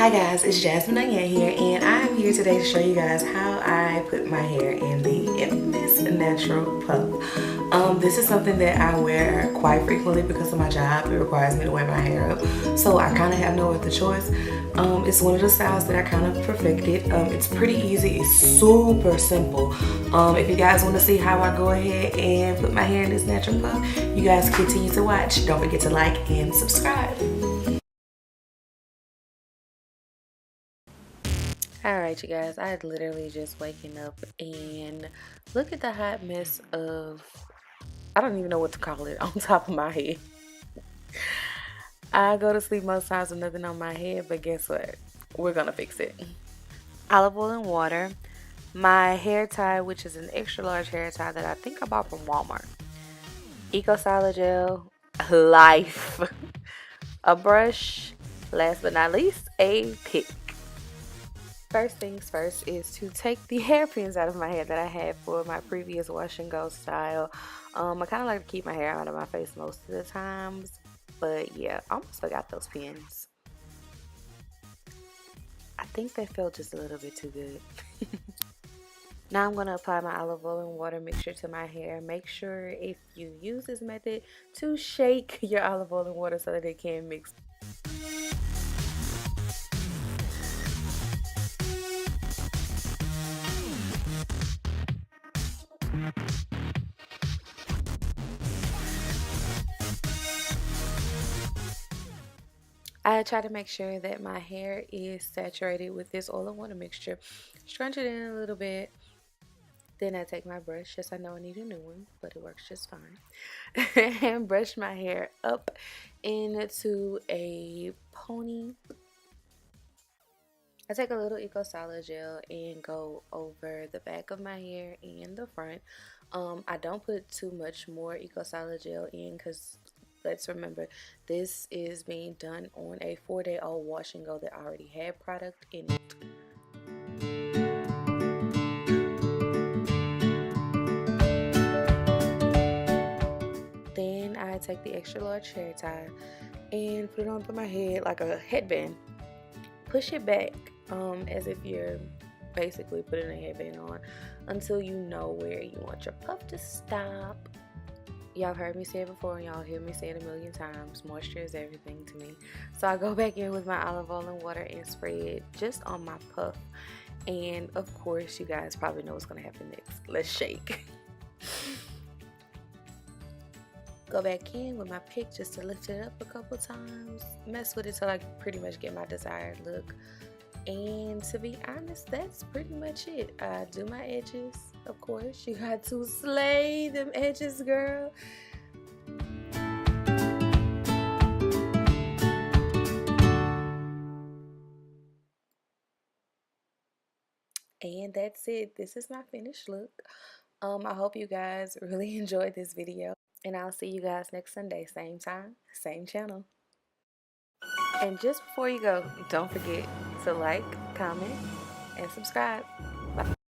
Hi guys, it's Jasmine again here, and I'm here today to show you guys how I put my hair in the infamous natural puff. This is something that I wear quite frequently because of my job. It requires me to wear my hair up, so I kind of have no other choice. It's one of the styles that I kind of perfected. It's pretty easy. It's super simple. If you guys want to see how I go ahead and put my hair in this natural puff, you guys continue to watch. Don't forget to like and subscribe. Alright, you guys, I had literally just waking up and look at the hot mess of, I don't even know what to call it, on top of my head. I go to sleep most times with nothing on my head, but guess what? We're gonna fix it. Olive oil and water, my hair tie, which is an extra large hair tie that I think I bought from Walmart, Eco Styler gel, life, a brush, last but not least, a pick. First things first is to take the hairpins out of my hair that I had for my previous wash and go style. I kind of like to keep my hair out of my face most of the times, but yeah, I almost forgot those pins. I think they felt just a little bit too good. Now I'm going to apply my olive oil and water mixture to my hair. Make sure if you use this method to shake your olive oil and water so that it can mix. I try to make sure that my hair is saturated with this oil and water mixture. Scrunch it in a little bit. Then I take my brush. Yes, I know I need a new one, but it works just fine. And brush my hair up into a pony. I take a little Eco Styler gel and go over the back of my hair and the front. I don't put too much more Eco Styler gel in because let's remember this is being done on a 4-day-old wash and go that already had product in it. Then I take the extra large hair tie and put it onto my head like a headband. Push it back as if you're basically putting a headband on until you know where you want your puff to stop. Y'all heard me say it before and y'all hear me say it a million times. Moisture is everything to me. So I go back in with my olive oil and water and spray it just on my puff. And of course, you guys probably know what's going to happen next. Let's shake. Go back in with my pick just to lift it up a couple times. Mess with it till I pretty much get my desired look. And to be honest, that's pretty much it. I do my edges, of course. You got to slay them edges, girl. And that's it. This is my finished look. I hope you guys really enjoyed this video. And I'll see you guys next Sunday. Same time, same channel. And just before you go, don't forget to like, comment, and subscribe.